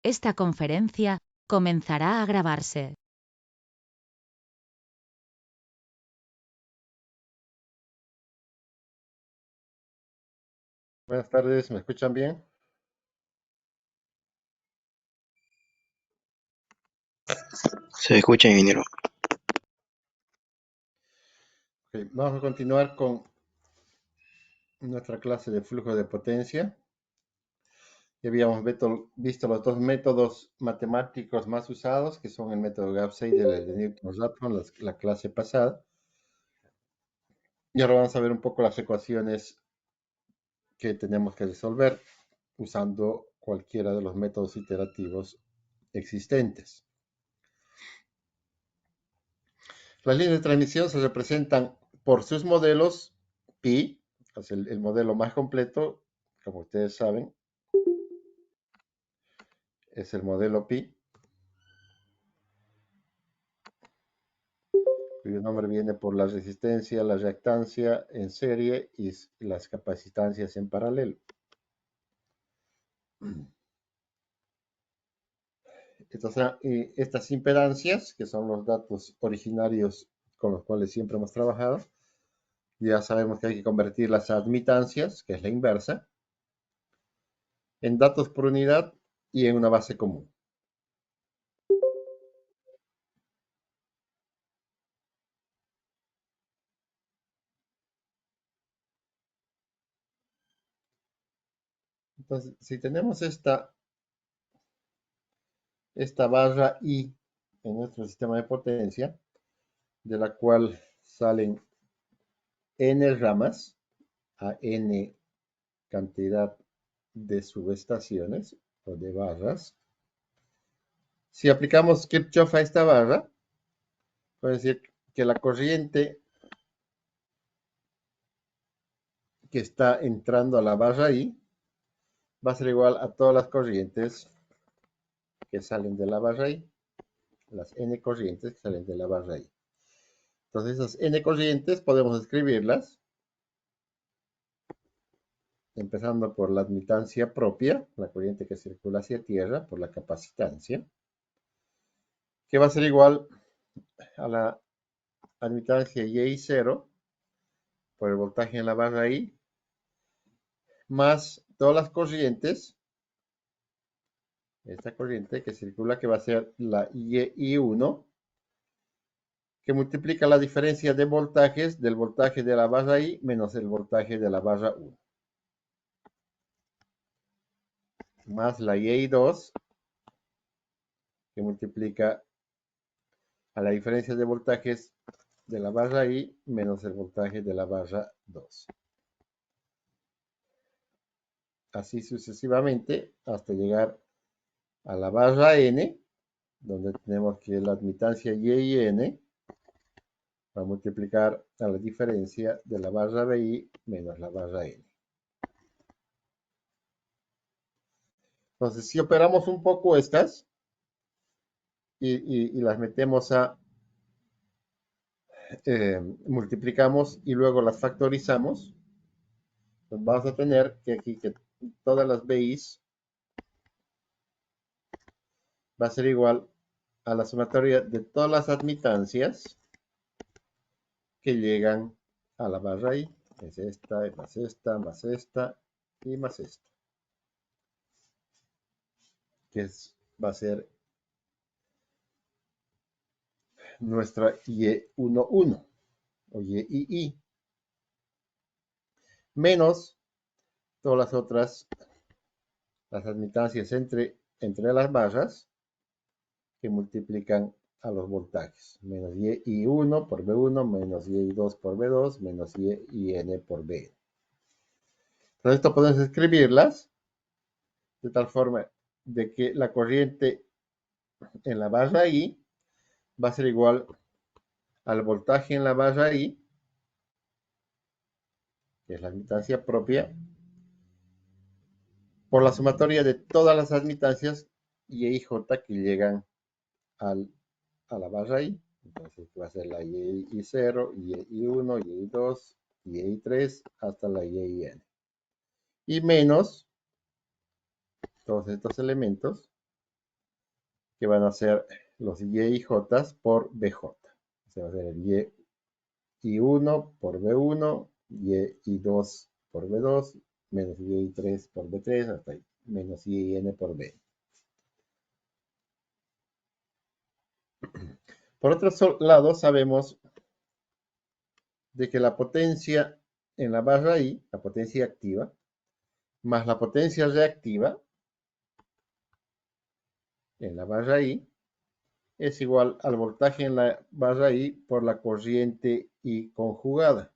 Esta conferencia comenzará a grabarse. Buenas tardes, ¿me escuchan bien? Se escucha, ingeniero. Ok, vamos a continuar con nuestra clase de flujo de potencia. Ya habíamos visto los dos métodos matemáticos más usados, que son el método Gauss-Seidel y el de Newton-Raphson, la clase pasada. Y ahora vamos a ver un poco las ecuaciones que tenemos que resolver usando cualquiera de los métodos iterativos existentes. Las líneas de transmisión se representan por sus modelos pi, es el modelo más completo, como ustedes saben, es el modelo pi, cuyo nombre viene por la resistencia, la reactancia en serie y las capacitancias en paralelo. Y estas impedancias, que son los datos originarios con los cuales siempre hemos trabajado, ya sabemos que hay que convertir las admitancias, que es la inversa, en datos por unidad y en una base común. Entonces, si tenemos esta barra I en nuestro sistema de potencia, de la cual salen n ramas a n cantidad de subestaciones o de barras. Si aplicamos Kirchhoff a esta barra, puede decir que la corriente que está entrando a la barra I va a ser igual a todas las corrientes que salen de la barra I, las n corrientes que salen de la barra I. Entonces esas n corrientes podemos escribirlas empezando por la admitancia propia, la corriente que circula hacia tierra, por la capacitancia, que va a ser igual a la admitancia Y0 por el voltaje en la barra I, más todas las corrientes, esta corriente que circula, que va a ser la Y1, que multiplica la diferencia de voltajes del voltaje de la barra I menos el voltaje de la barra 1. Más la Y2, que multiplica a la diferencia de voltajes de la barra I menos el voltaje de la barra 2. Así sucesivamente hasta llegar a la barra N, donde tenemos que la admitancia Y N va a multiplicar a la diferencia de la barra BI menos la barra N. Entonces, si operamos un poco estas y las metemos multiplicamos y luego las factorizamos, pues vamos a tener que aquí que todas las BIs va a ser igual a la sumatoria de todas las admitancias que llegan a la barra I. Es esta, más esta, más esta y más esta. Que va a ser nuestra Y11 o YII. Menos todas las otras, las admitancias entre las barras que multiplican a los voltajes. Menos Y1 por B1, menos Y2 por B2, menos YIN por B. Entonces esto podemos escribirlas de tal forma de que la corriente en la barra I va a ser igual al voltaje en la barra I, que es la admitancia propia, por la sumatoria de todas las admitancias Y y J que llegan a la barra I. Entonces va a ser la Y0, Y1, Y2, Y3 hasta la YN. Y menos todos estos elementos que van a ser los Y y J por BJ. Se va a hacer el Y1 por B1, Y2 por B2, menos Y3 por B3, hasta ahí, menos YN por B. Por otro lado, sabemos de que la potencia en la barra I, la potencia activa, más la potencia reactiva en la barra I, es igual al voltaje en la barra I por la corriente I conjugada.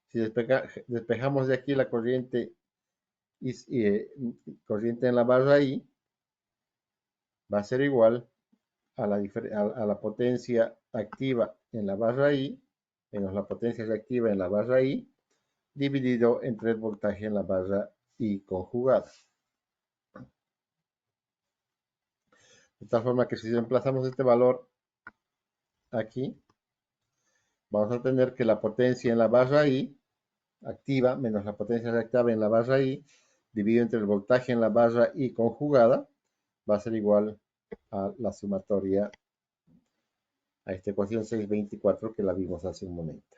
Si despejamos de aquí la corriente, corriente en la barra I, va a ser igual a la potencia activa en la barra I, menos la potencia reactiva en la barra I, dividido entre el voltaje en la barra I conjugada. De tal forma que si reemplazamos este valor aquí, vamos a tener que la potencia en la barra I activa menos la potencia reactiva en la barra I, dividido entre el voltaje en la barra I conjugada, va a ser igual a la sumatoria a esta ecuación 624 que la vimos hace un momento.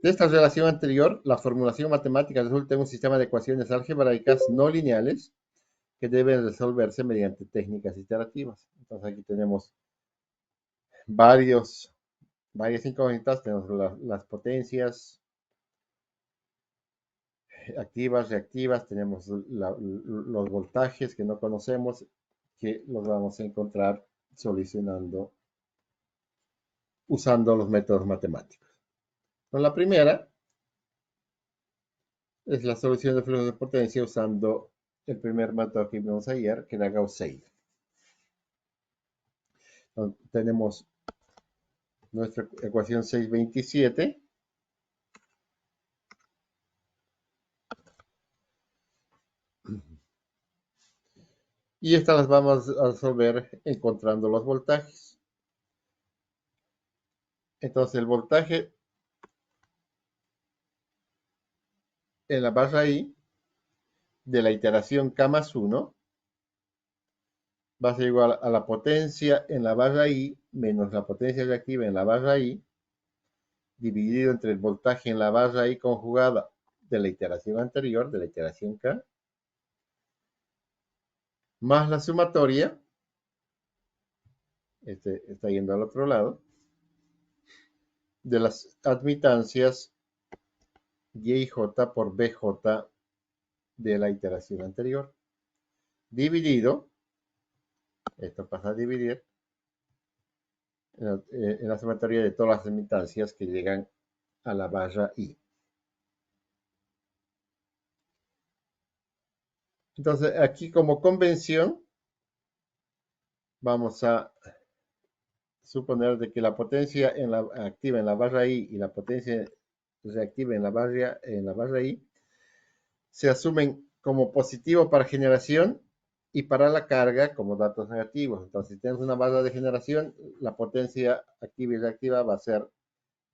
De esta relación anterior, la formulación matemática resulta en un sistema de ecuaciones algebraicas no lineales que deben resolverse mediante técnicas iterativas. Entonces aquí tenemos varias incógnitas, tenemos las potencias activas, reactivas, tenemos los voltajes que no conocemos, que los vamos a encontrar solucionando usando los métodos matemáticos. Con la primera es la solución de flujo de potencia usando el primer método que vimos ayer, que era Gauss-Seidel. Tenemos nuestra ecuación 627. Y estas las vamos a resolver encontrando los voltajes. Entonces el voltaje en la barra I de la iteración K más 1 va a ser igual a la potencia en la barra I menos la potencia reactiva en la barra I dividido entre el voltaje en la barra I conjugada de la iteración anterior, de la iteración K, más la sumatoria, está yendo al otro lado, de las admitancias Y y J por BJ de la iteración anterior, dividido, esto pasa a dividir, en la sumatoria de todas las admitancias que llegan a la barra I. Entonces, aquí como convención, vamos a suponer de que la potencia activa en la barra I y la potencia reactiva en la barra I se asumen como positivo para generación y para la carga como datos negativos. Entonces, si tenemos una barra de generación, la potencia activa y reactiva va a ser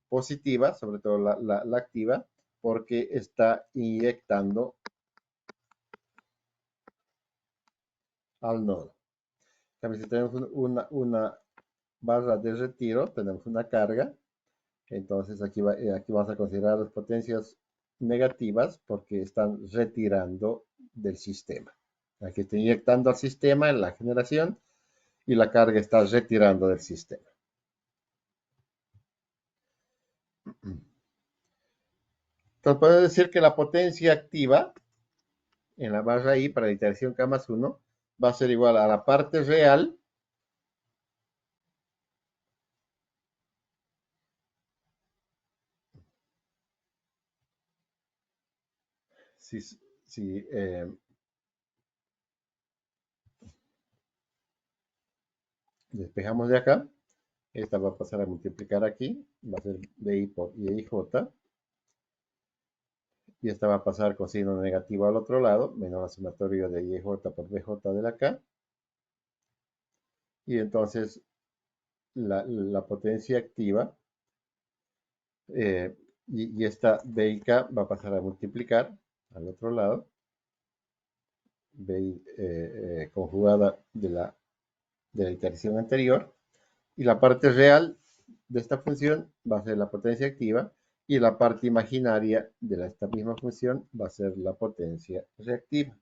positiva, sobre todo la activa, porque está inyectando al nodo. También si tenemos una barra de retiro, tenemos una carga, entonces aquí vamos a considerar las potencias negativas porque están retirando del sistema. Aquí está inyectando al sistema en la generación y la carga está retirando del sistema. Entonces podemos decir que la potencia activa en la barra I para la iteración K más 1 va a ser igual a la parte real si despejamos de acá, esta va a pasar a multiplicar aquí, va a ser BI por IJ, y esta va a pasar con signo negativo al otro lado, menos la sumatoria de IJ por BJ de la K, y entonces la potencia activa, y esta B y K va a pasar a multiplicar al otro lado, BI conjugada de la iteración anterior. Y la parte real de esta función va a ser la potencia activa y la parte imaginaria de esta misma función va a ser la potencia reactiva.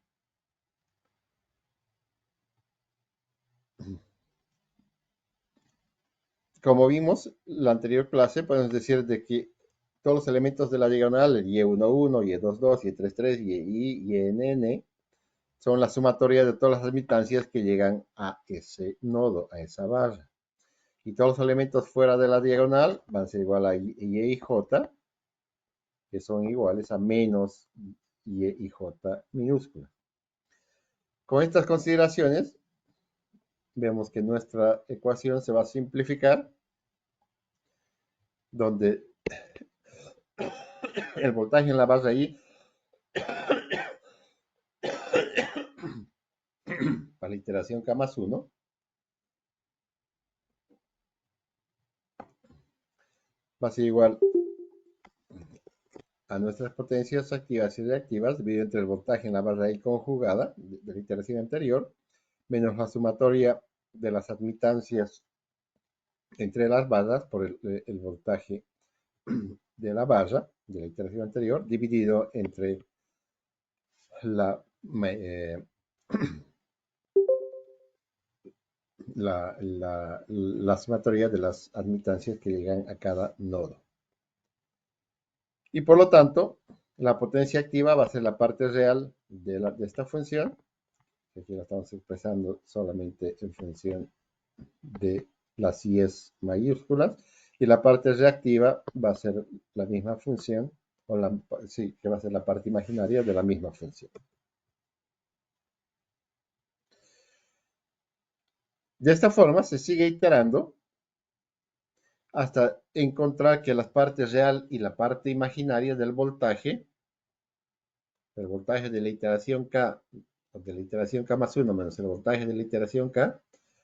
Como vimos en la anterior clase, podemos decir de que todos los elementos de la diagonal, el Y11, Y22, Y33, YI, YNN, son la sumatoria de todas las admitancias que llegan a ese nodo, a esa barra. Y todos los elementos fuera de la diagonal van a ser igual a Y y J, que son iguales a menos Y y J minúscula. Con estas consideraciones, vemos que nuestra ecuación se va a simplificar, donde el voltaje en la barra I para la iteración K más 1 va a ser igual a nuestras potencias activas y reactivas dividido entre el voltaje en la barra I conjugada de la iteración anterior menos la sumatoria de las admitancias entre las barras por el voltaje de la barra de la iteración anterior dividido entre la, la sumatoria de las admitancias que llegan a cada nodo. Y por lo tanto, la potencia activa va a ser la parte real de esta función, que aquí la estamos expresando solamente en función de las i's mayúsculas, y la parte reactiva va a ser la misma función, sí, que va a ser la parte imaginaria de la misma función. De esta forma se sigue iterando hasta encontrar que la parte real y la parte imaginaria del voltaje, el voltaje de la iteración K, de la iteración K más 1 menos el voltaje de la iteración K,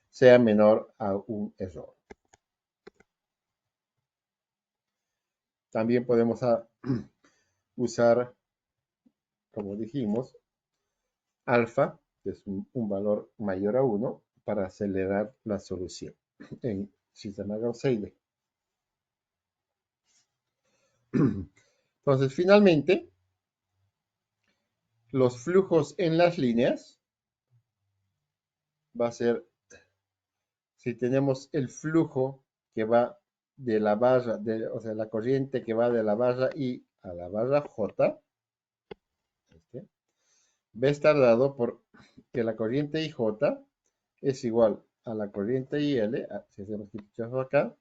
sea menor a un error. También podemos usar, como dijimos, alfa, que es un valor mayor a 1, para acelerar la solución en sistema Gauss-Seidel. Entonces, finalmente, los flujos en las líneas va a ser, si tenemos el flujo que va de la barra, o sea, la corriente que va de la barra I a la barra J, va a estar dado por que la corriente IJ es igual a la corriente IL, si hacemos Kirchhoff acá,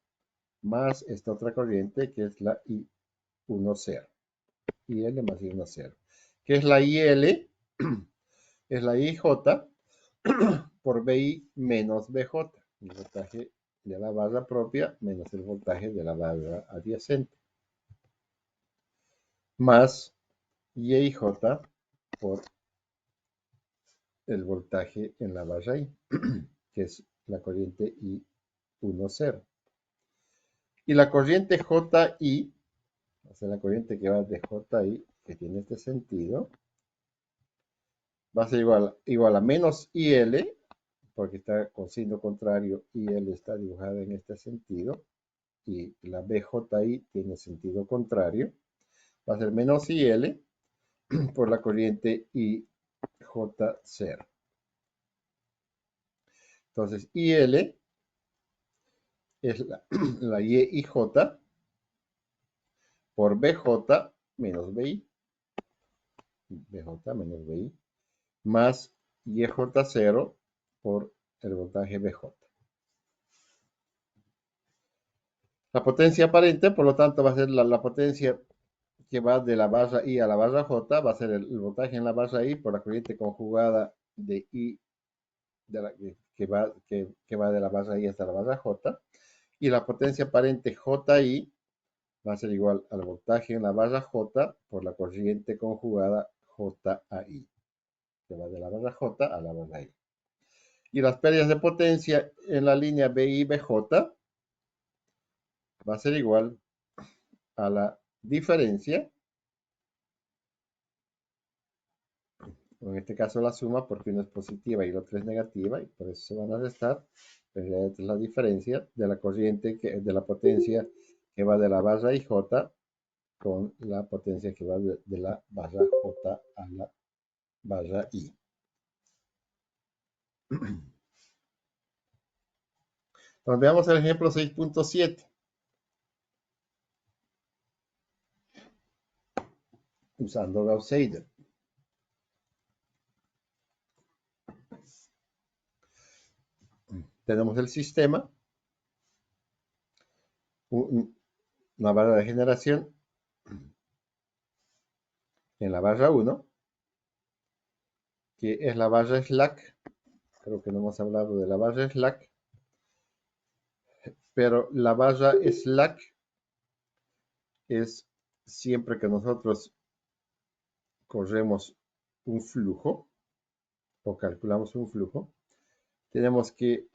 más esta otra corriente que es la I10, IL más I10, que es la IL, es la IJ por BI menos BJ, el voltaje de la barra propia menos el voltaje de la barra adyacente, más YJ por el voltaje en la barra I, que es la corriente I10. Y la corriente JI, o sea, la corriente que va de JI, que tiene este sentido, va a ser igual a menos IL, porque está con signo contrario, IL está dibujada en este sentido, y la BJI tiene sentido contrario, va a ser menos IL por la corriente IJ0. Entonces, IL es la YIJ por BJ menos BI, BJ menos BI, más YJ0 por el voltaje BJ. La potencia aparente, por lo tanto, va a ser la potencia que va de la barra I a la barra J, va a ser el voltaje en la barra I por la corriente conjugada de I, que va de la barra I hasta la barra J, y la potencia aparente JI va a ser igual al voltaje en la barra J por la corriente conjugada JI, que va de la barra J a la barra I. Y las pérdidas de potencia en la línea BI-BJ va a ser igual a la diferencia En este caso la suma, porque uno es positiva y el otro es negativa, y por eso se van a restar. Pero en realidad es la diferencia de la corriente, de la potencia que va de la barra IJ con la potencia que va de la barra J a la barra I. Entonces veamos el ejemplo 6.7. Usando Gauss-Seidel. Tenemos el sistema, una barra de generación en la barra 1, que es la barra slack. Creo que no hemos hablado de la barra slack, pero la barra slack es siempre que nosotros corremos un flujo o calculamos un flujo, tenemos que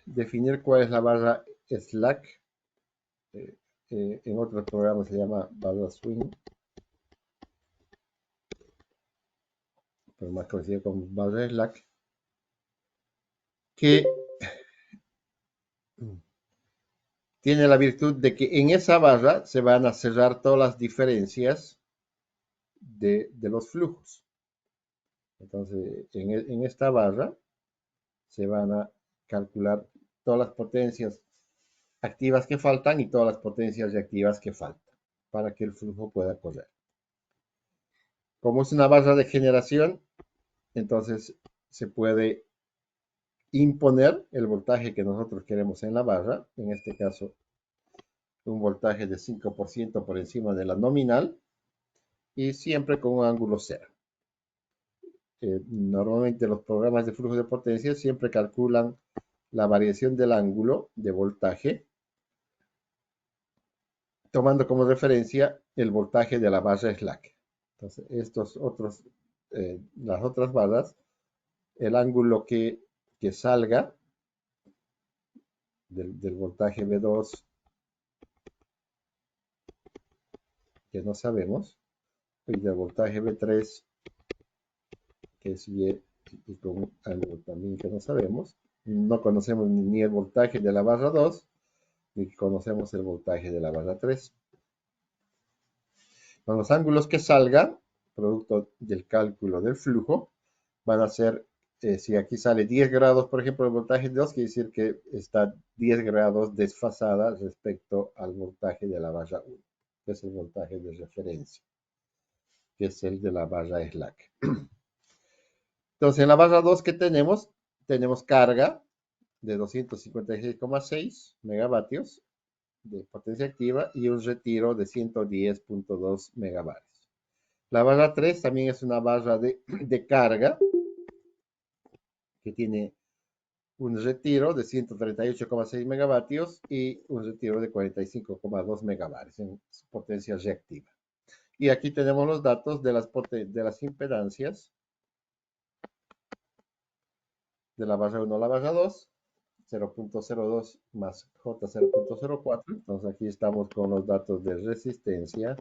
definir cuál es la barra slack. En otros programas se llama barra swing, pero más conocida como barra slack, que tiene la virtud de que en esa barra se van a cerrar todas las diferencias de los flujos. Entonces, en esta barra se van a calcular todas las potencias activas que faltan y todas las potencias reactivas que faltan para que el flujo pueda correr. Como es una barra de generación, entonces se puede imponer el voltaje que nosotros queremos en la barra, en este caso un voltaje de 5% por encima de la nominal y siempre con un ángulo cero. Normalmente los programas de flujo de potencia siempre calculan la variación del ángulo de voltaje tomando como referencia el voltaje de la barra slack. Entonces, las otras barras, el ángulo que salga del voltaje V2 que no sabemos, y del voltaje V3 que es Y y con un ángulo también que no sabemos. No conocemos ni el voltaje de la barra 2, ni conocemos el voltaje de la barra 3. Con los ángulos que salgan, producto del cálculo del flujo, van a ser, si aquí sale 10 grados, por ejemplo, el voltaje de 2, quiere decir que está 10 grados desfasada respecto al voltaje de la barra 1, que es el voltaje de referencia, que es el de la barra slack. Entonces, en la barra 2 que tenemos carga de 256,6 megavatios de potencia activa y un retiro de 110.2 megavatios. La barra 3 también es una barra de carga que tiene un retiro de 138,6 megavatios y un retiro de 45,2 megavatios en potencia reactiva. Y aquí tenemos los datos de las impedancias de la barra 1 a la barra 2, 0.02 más J 0.04. Entonces aquí estamos con los datos de resistencia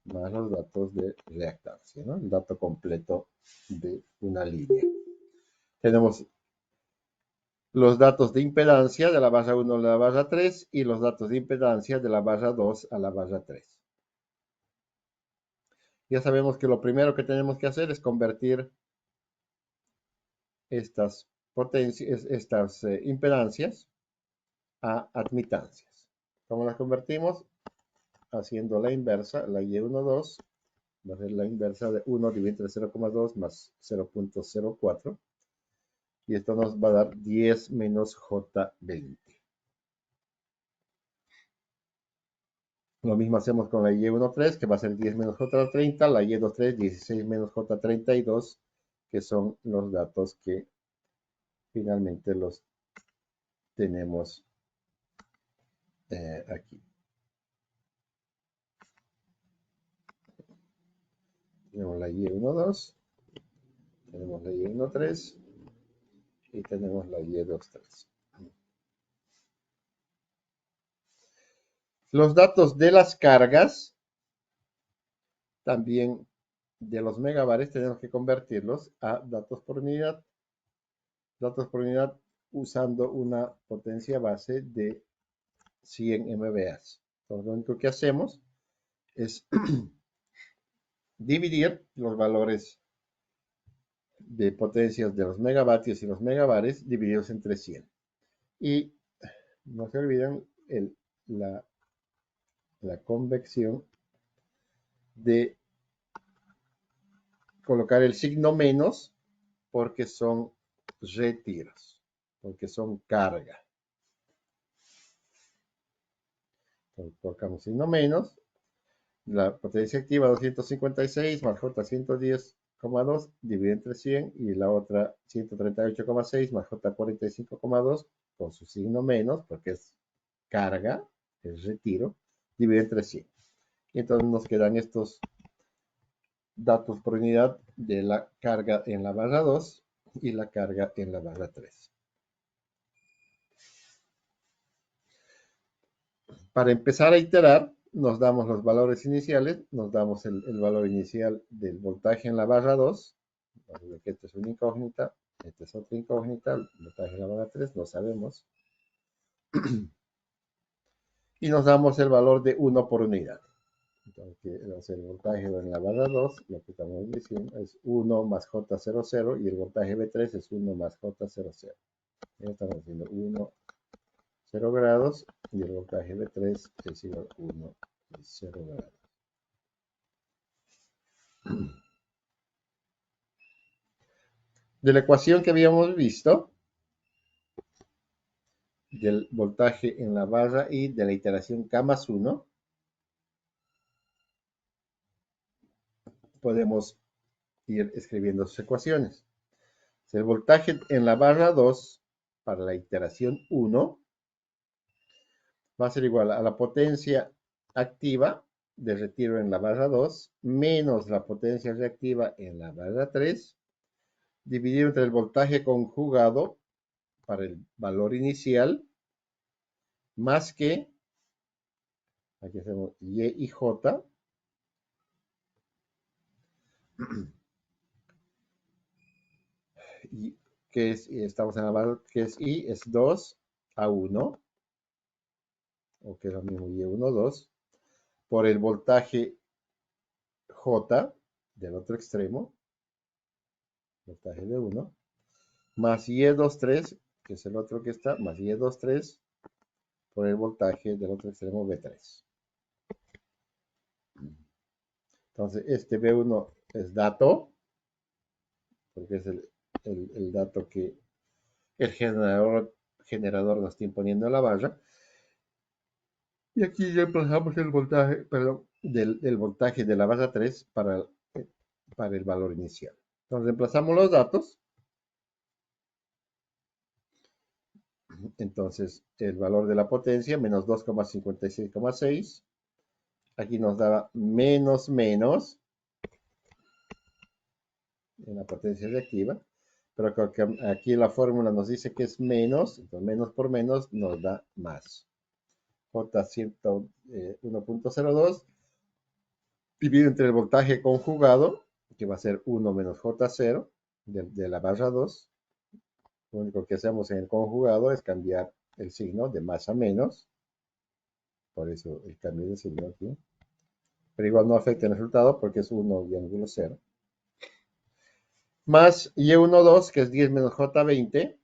más los datos de reactancia, ¿no? El dato completo de una línea. Tenemos los datos de impedancia de la barra 1 a la barra 3 y los datos de impedancia de la barra 2 a la barra 3. Ya sabemos que lo primero que tenemos que hacer es convertir estas impedancias a admitancias. ¿Cómo las convertimos? Haciendo la inversa, la Y12 va a ser la inversa de 1 dividido entre 0,2 más 0.04. Y esto nos va a dar 10 menos J20. Lo mismo hacemos con la Y13, que va a ser 10 menos J30, la Y23, 16 menos J32, que son los datos que finalmente los tenemos aquí. Tenemos la Y12, tenemos la Y13 y tenemos la Y23. Los datos de las cargas también de los megabares tenemos que convertirlos a datos por unidad. Datos por unidad usando una potencia base de 100 MBAs. Entonces, lo único que hacemos es dividir los valores de potencias de los megavatios y los megabares divididos entre 100. Y no se olviden la convección de colocar el signo menos porque son retiros, porque son carga. Entonces, colocamos signo menos, la potencia activa 256 más J 110,2 dividido entre 100 y la otra 138,6 más J 45,2 con su signo menos porque es carga, es retiro, dividido entre 100. Y entonces nos quedan estos datos por unidad de la carga en la barra 2 y la carga en la barra 3. Para empezar a iterar, nos damos los valores iniciales, nos damos el valor inicial del voltaje en la barra 2, que esta es una incógnita, esta es otra incógnita, el voltaje en la barra 3, no sabemos. Y nos damos el valor de 1 por unidad. Entonces, el voltaje en la barra 2, lo que estamos diciendo, es 1 más J00 y el voltaje B3 es 1 más J00. Estamos haciendo 1, 0 grados y el voltaje B3 es igual a 1 y 0 grados. De la ecuación que habíamos visto, del voltaje en la barra y de la iteración K más 1, podemos ir escribiendo sus ecuaciones. El voltaje en la barra 2 para la iteración 1 va a ser igual a la potencia activa de retiro en la barra 2 menos la potencia reactiva en la barra 3 dividido entre el voltaje conjugado para el valor inicial más que, aquí hacemos Y y J, y que es, estamos en la barra que es I, es 2 a 1, o que es lo mismo Y1, 2, por el voltaje J del otro extremo, voltaje de 1, más Y23, que es el otro que está, más Y23 por el voltaje del otro extremo B3. Entonces, este B1 es dato, porque es el dato que el generador nos está imponiendo a la barra. Y aquí reemplazamos el voltaje, perdón, del voltaje de la barra 3 para el valor inicial. Entonces, reemplazamos los datos. Entonces, el valor de la potencia, menos 2,56,6. Aquí nos daba menos en la potencia reactiva. Pero aquí la fórmula nos dice que es menos, entonces menos por menos nos da más. J 1.02 dividido entre el voltaje conjugado, que va a ser 1 menos J0 de la barra 2. Lo único que hacemos en el conjugado es cambiar el signo de más a menos. Por eso el cambio de signo aquí. Pero igual no afecta el resultado porque es 1 y ángulo 0. Más Y12, que es 10 menos J20,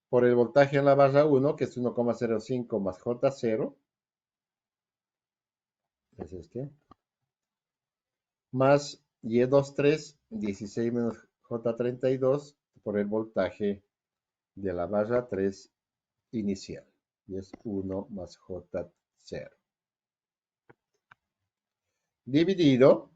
por el voltaje en la barra 1, que es 1,05 más J0. Es este. Más Y23, 16 menos J32, por el voltaje de la barra 3 inicial. Y es 1 más J0. Dividido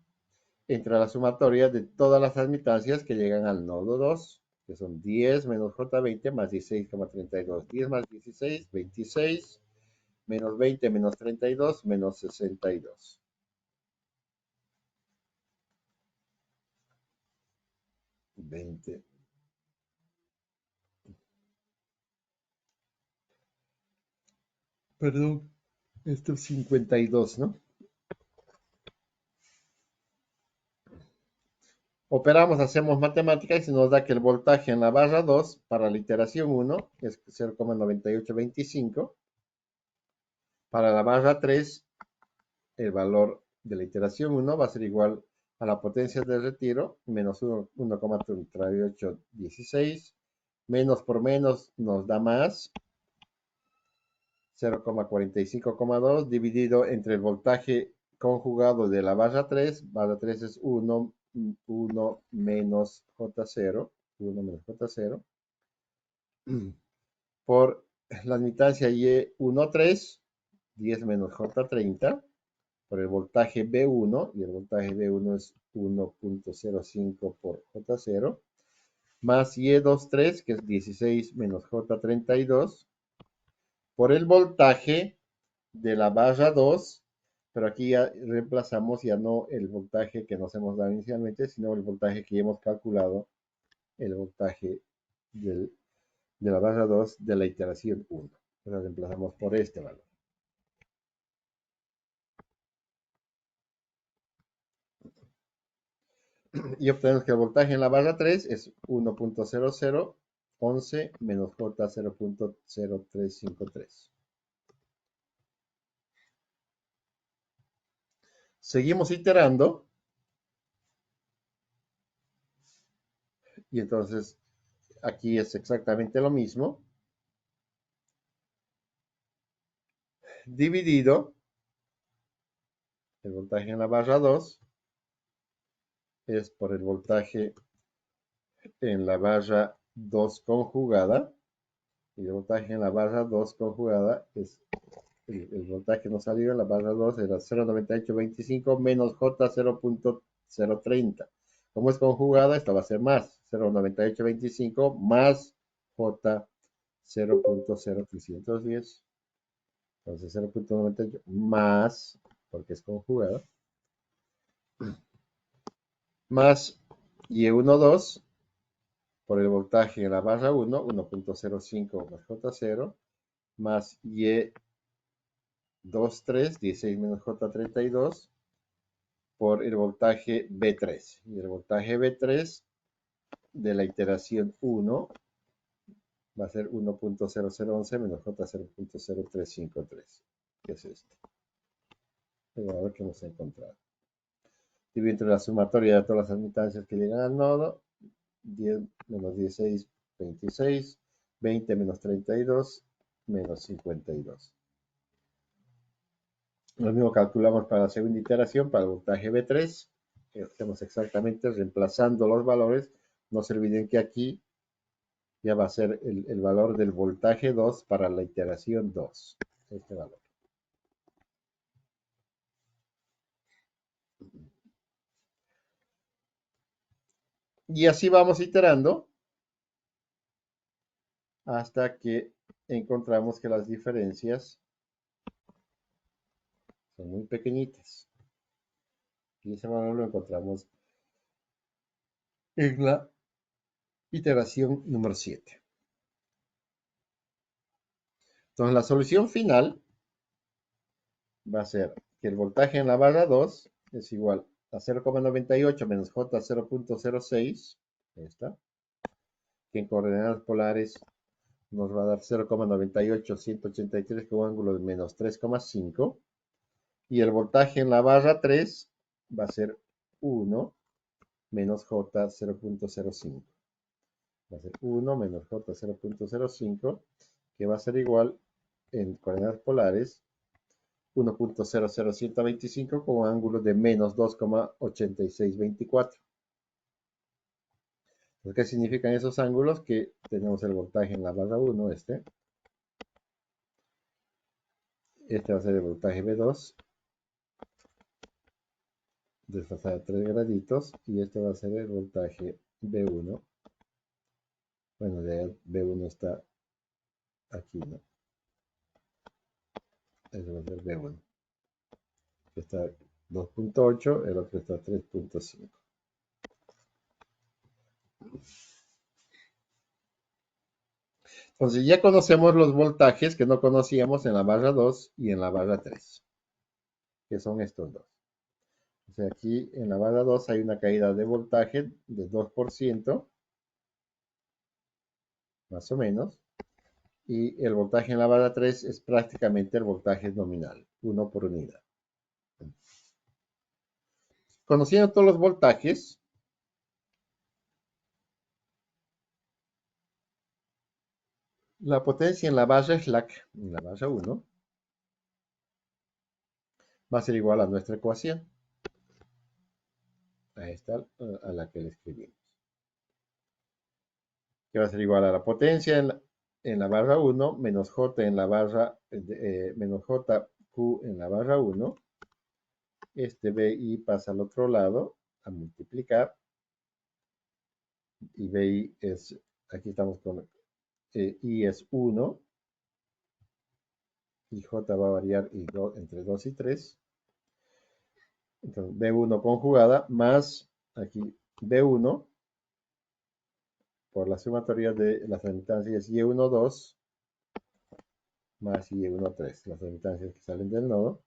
entre la sumatoria de todas las admitancias que llegan al nodo 2, que son 10 menos J20 más 16,32. 10 más 16, 26, menos 20 menos 32, menos 62. 20. Perdón, esto es 52, ¿no? Operamos, hacemos matemáticas y se nos da que el voltaje en la barra 2 para la iteración 1 es 0,9825. Para la barra 3, el valor de la iteración 1 va a ser igual a la potencia de retiro, menos 1,3816. Menos por menos nos da más, 0,45,2 dividido entre el voltaje conjugado de la barra 3. Barra 3 es 1 menos J0, 1 menos J0, por la admitancia Y13, 10 menos J30, por el voltaje B1, y el voltaje B1 es 1.05 por J0, más Y23, que es 16 menos J32, por el voltaje de la barra 2, pero aquí ya reemplazamos ya no el voltaje que nos hemos dado inicialmente, sino el voltaje que hemos calculado, el voltaje de la barra 2 de la iteración 1. Entonces reemplazamos por este valor. Y obtenemos que el voltaje en la barra 3 es 1.0011 menos J 0.0353. Seguimos iterando. Y entonces aquí es exactamente lo mismo. Dividido el voltaje en la barra 2 es por el voltaje en la barra 2 conjugada. Y el voltaje en la barra 2 conjugada es el voltaje que nos salió en la barra 2 era 0,9825 menos J 0.030. Como es conjugada, esta va a ser más 0,9825 más J 0.0310. Entonces 0.98 más, porque es conjugada, más Y12 por el voltaje en la barra 1, 1.05 más J0, más Y23, 16 menos J32, por el voltaje B3. Y el voltaje B3 de la iteración 1 va a ser 1.0011 menos J 0.0353, que es este. El valor que hemos encontrado. Divido entre la sumatoria de todas las admitancias que llegan al nodo. 10 menos 16, 26. 20 menos 32, menos 52. Lo mismo calculamos para la segunda iteración, para el voltaje B3. Hacemos exactamente reemplazando los valores. No se olviden que aquí ya va a ser el valor del voltaje 2 para la iteración 2. Este valor. Y así vamos iterando hasta que encontramos que las diferencias son muy pequeñitas. Y ese valor lo encontramos en la iteración número 7. Entonces la solución final va a ser que el voltaje en la barra 2 es igual a 0,98 menos J 0.06, esta, que en coordenadas polares nos va a dar 0,98183 con ángulo de menos 3,5. Y el voltaje en la barra 3 va a ser 1 menos J 0.05. Va a ser 1 menos J 0.05, que va a ser igual en coordenadas polares 1.00125 con ángulo de menos 2,8624. ¿Qué significan esos ángulos? Que tenemos el voltaje en la barra 1, este va a ser el voltaje B2, desfasado 3 graditos, y este va a ser el voltaje B1. Bueno, B1 está aquí, ¿no? Ese va a ser B1. Está 2.8, el otro está 3.5. Entonces ya conocemos los voltajes que no conocíamos en la barra 2 y en la barra 3, que son estos dos. O sea, aquí en la barra 2 hay una caída de voltaje de 2%, más o menos. Y el voltaje en la barra 3 es prácticamente el voltaje nominal, 1 por unidad. Conociendo todos los voltajes, la potencia en la barra slack, en la barra 1, va a ser igual a nuestra ecuación, a esta, a la que le escribimos. Que va a ser igual a la potencia en la barra 1 menos J en la barra, menos JQ en la barra 1. Este BI pasa al otro lado a multiplicar. Y BI es, aquí estamos con I es 1. Y J va a variar entre 2 y 3. Entonces B1 conjugada más aquí B1 por la sumatoria de las admitancias Y12 más Y13, las admitancias que salen del nodo,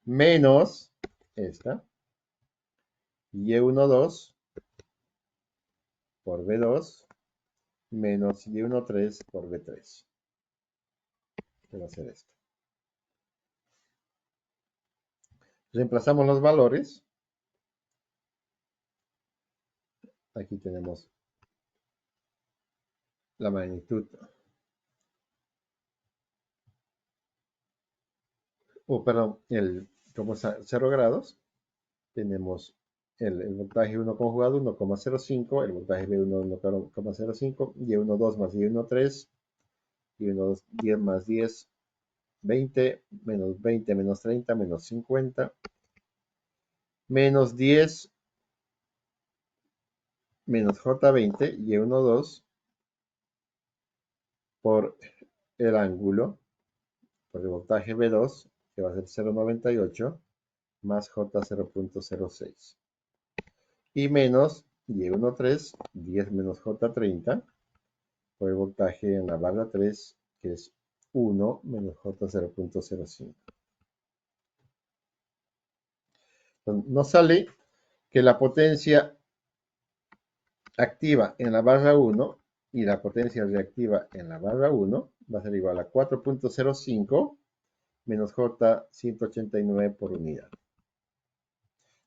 menos esta, Y12 por B2 menos Y13 por B3. Que va a ser esto. Reemplazamos los valores. Aquí tenemos la magnitud. Perdón, como 0 grados. Tenemos el voltaje 1 conjugado 1,05, el voltaje B1 1,05, Y12 más Y13, Y12 10 más 10, 20, menos 20 menos 30, menos 50, menos 10, menos J20, Y12, por el ángulo, por el voltaje B2, que va a ser 0,98, más J 0,06. Y menos Y13, 10 menos J30, por el voltaje en la barra 3, que es 1 menos J 0,05. Nos sale que la potencia activa en la barra 1 y la potencia reactiva en la barra 1 va a ser igual a 4,05 menos J 189 por unidad.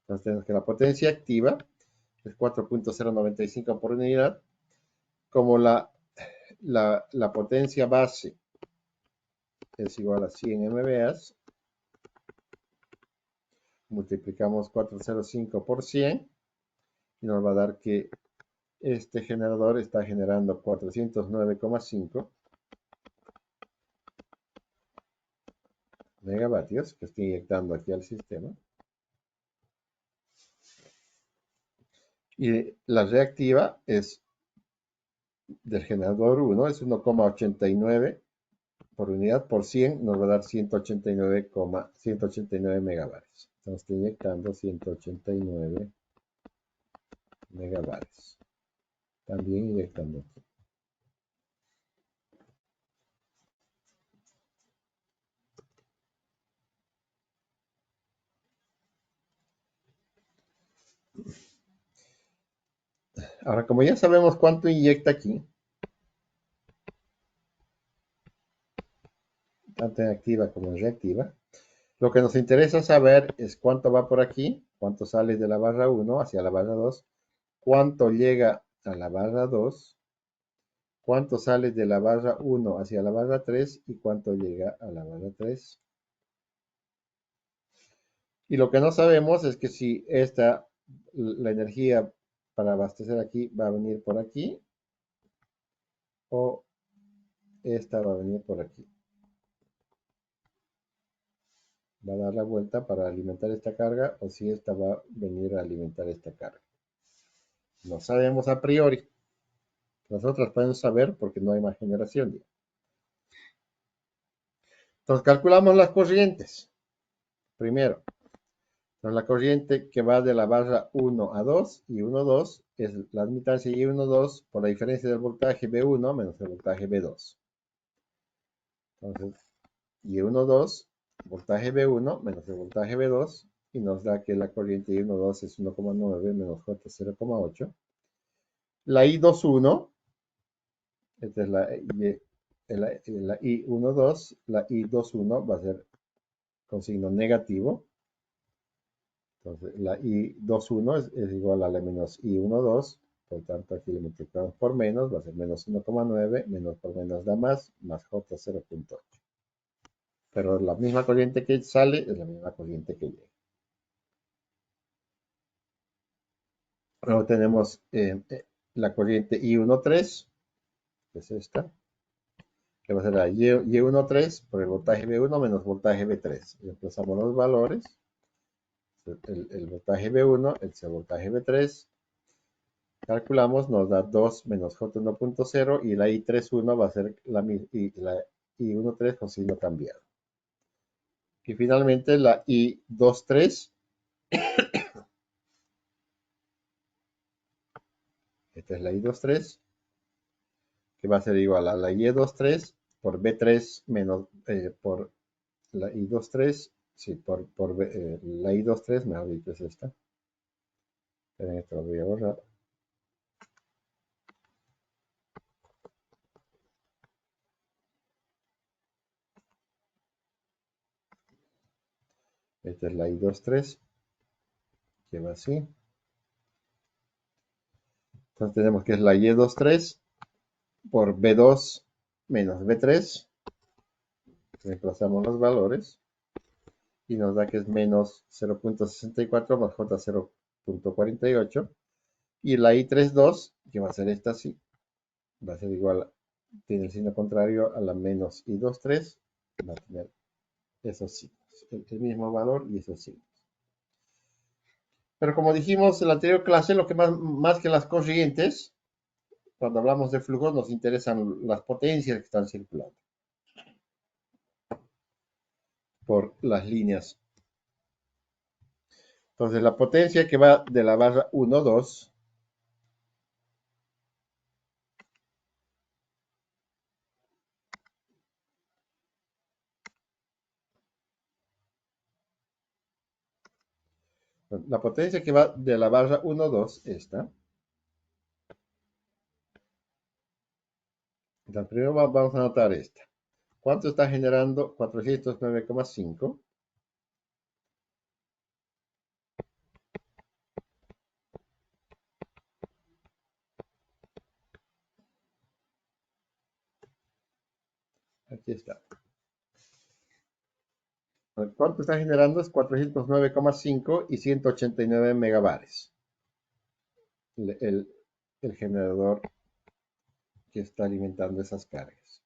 Entonces tenemos que la potencia activa es 4,095 por unidad. Como la potencia base es igual a 100 MVA, multiplicamos 405 por 100 y nos va a dar que este generador está generando 409,5 megavatios que estoy inyectando aquí al sistema. Y la reactiva es del generador 1, es 1,89 por unidad por 100, nos va a dar 189 megavatios. Entonces estoy inyectando 189 megavatios. También inyectando aquí. Ahora, como ya sabemos cuánto inyecta aquí, tanto en activa como en reactiva, lo que nos interesa saber es cuánto va por aquí, cuánto sale de la barra 1 hacia la barra 2, cuánto llega a la barra 2, cuánto sale de la barra 1 hacia la barra 3 y cuánto llega a la barra 3. Y lo que no sabemos es que si la energía para abastecer aquí va a venir por aquí o esta va a venir por aquí. Va a dar la vuelta para alimentar esta carga o si esta va a venir a alimentar esta carga. No sabemos a priori. Nosotros podemos saber porque no hay más generación. Entonces calculamos las corrientes. Primero, entonces la corriente que va de la barra 1 a 2 y 1, 2 es la admitancia Y1, 2 por la diferencia del voltaje B1 menos el voltaje B2. Entonces, Y1, 2, voltaje B1 menos el voltaje B2 y nos da que la corriente I12 es 1,9 menos J 0,8. La I21, esta es la I12, la I21 va a ser con signo negativo. Entonces, la I21 es igual a la menos I12, por tanto aquí le multiplicamos por menos, va a ser menos 1,9, menos por menos da más J 0,8. Pero la misma corriente que sale es la misma corriente que llega. Luego tenemos la corriente I13, que es esta, que va a ser la Y13 por el voltaje V1 menos voltaje V3. Reemplazamos los valores. El voltaje V1 es el voltaje V3. Calculamos, nos da 2 menos J1.0 y la I31 va a ser la I13 con signo cambiado. Y finalmente la I23, esta es la I23, que va a ser igual a la Y23 por B3 menos por la I23, sí, por la I23, mejor dicho, es esta. Esperen, esto lo voy a borrar. Esta es la I23, que va así. Entonces tenemos que es la Y23 por B2 menos B3. Reemplazamos los valores y nos da que es menos 0.64 más J 0.48. Y la I32, que va a ser esta así, va a ser igual, tiene el signo contrario a la menos I23, va a tener esos signos, el mismo valor y esos signos. Pero como dijimos en la anterior clase, lo que más que las corrientes, cuando hablamos de flujos, nos interesan las potencias que están circulando por las líneas. Entonces, la potencia que va de la barra 1, 2, la potencia que va de la barra 1, 2, esta. Entonces, primero vamos a anotar esta. ¿Cuánto está generando 409,5? Aquí está. ¿Cuánto está generando? Es 409,5 y 189 megabares. El generador que está alimentando esas cargas.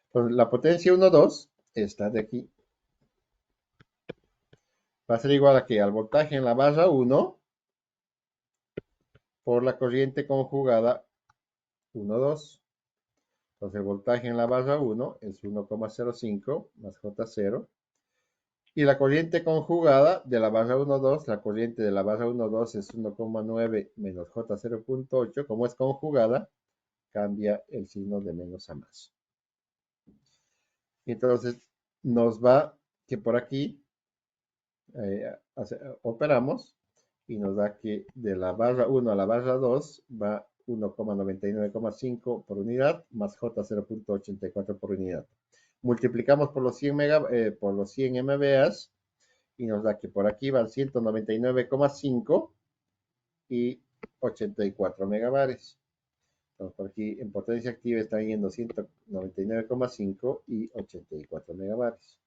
Entonces, la potencia 1, 2, esta de aquí, va a ser igual a que al voltaje en la barra 1 por la corriente conjugada 1, 2. Entonces el voltaje en la barra 1 es 1,05 más J0. Y la corriente conjugada de la barra 1, 2, la corriente de la barra 1, 2 es 1,9 menos J0.8. Como es conjugada, cambia el signo de menos a más. Entonces nos va que por aquí operamos y nos da que de la barra 1 a la barra 2 va 1,99,5 por unidad más J 0.84 por unidad. Multiplicamos por los 100, por los 100 MVAs y nos da que por aquí van 199,5 y 84 megabares. Entonces por aquí en potencia activa están yendo 199,5 y 84 megabares.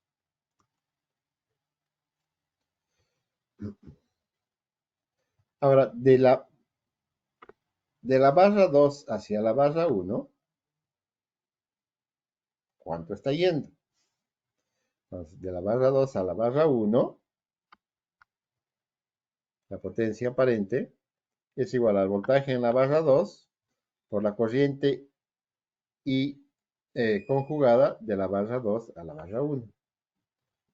Ahora, de la barra 2 hacia la barra 1, ¿cuánto está yendo? Entonces, de la barra 2 a la barra 1, la potencia aparente es igual al voltaje en la barra 2 por la corriente I conjugada de la barra 2 a la barra 1. Entonces,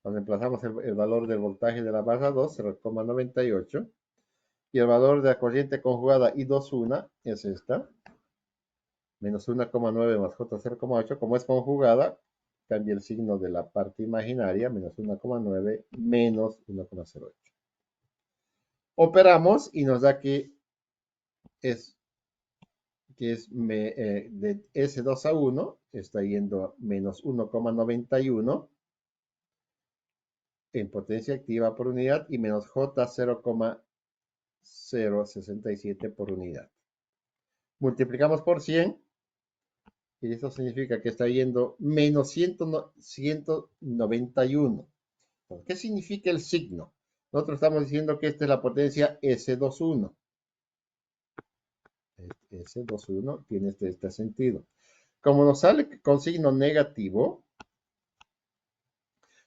reemplazamos el valor del voltaje de la barra 2, 0,98, y el valor de la corriente conjugada I21 es esta, menos 1,9 más J 0,8. Como es conjugada, cambia el signo de la parte imaginaria, menos 1,9 menos 1,08. Operamos y nos da que es de S2 a 1, está yendo a menos 1,91 en potencia activa por unidad y menos J 0,067 por unidad. Multiplicamos por 100 y eso significa que está yendo menos 191. ¿Qué significa el signo? Nosotros estamos diciendo que esta es la potencia S21. S21 tiene este sentido. Como nos sale con signo negativo,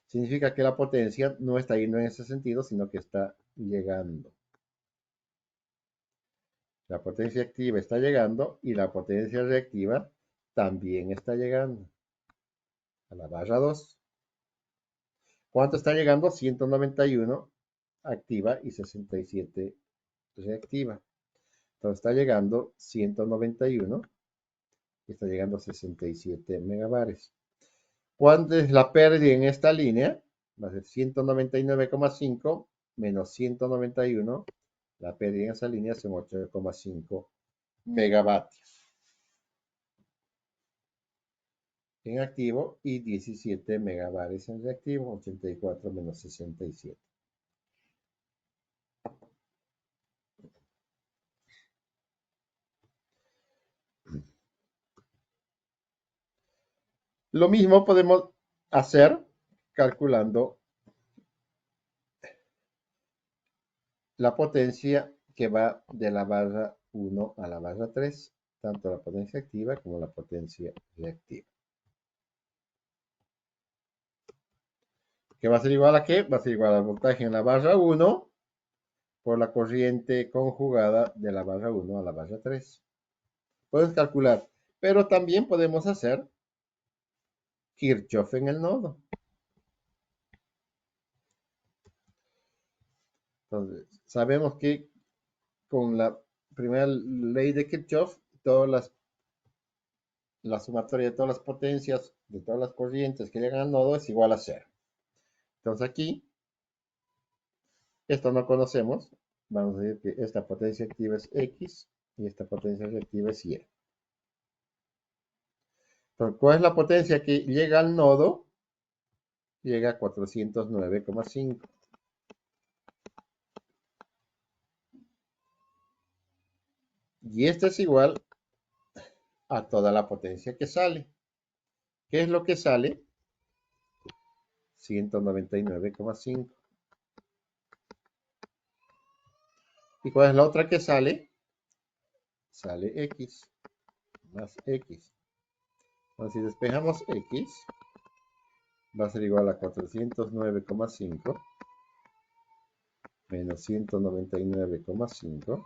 significa que la potencia no está yendo en ese sentido, sino que está llegando. La potencia activa está llegando y la potencia reactiva también está llegando a la barra 2. ¿Cuánto está llegando? 191 activa y 67 reactiva. Entonces está llegando 191 y está llegando a 67 megabares. ¿Cuánto es la pérdida en esta línea? Va a ser 199,5 menos 191. La pérdida en esa línea son 8,5 megavatios en activo y 17 megabares en reactivo. 84 menos 67. Lo mismo podemos hacer calculando la potencia que va de la barra 1 a la barra 3, tanto la potencia activa como la potencia reactiva. ¿Qué va a ser igual a qué? Va a ser igual al voltaje en la barra 1 por la corriente conjugada de la barra 1 a la barra 3. Puedes calcular, pero también podemos hacer Kirchhoff en el nodo. Entonces, sabemos que con la primera ley de Kirchhoff, la sumatoria de todas las potencias de todas las corrientes que llegan al nodo es igual a 0. Entonces aquí, esto no conocemos. Vamos a decir que esta potencia activa es X y esta potencia reactiva es Y. Entonces, ¿cuál es la potencia que llega al nodo? Llega a 409,5. Y esto es igual a toda la potencia que sale. ¿Qué es lo que sale? 199,5. ¿Y cuál es la otra que sale? Sale X más X. Entonces, si despejamos X, va a ser igual a 409,5 menos 199,5.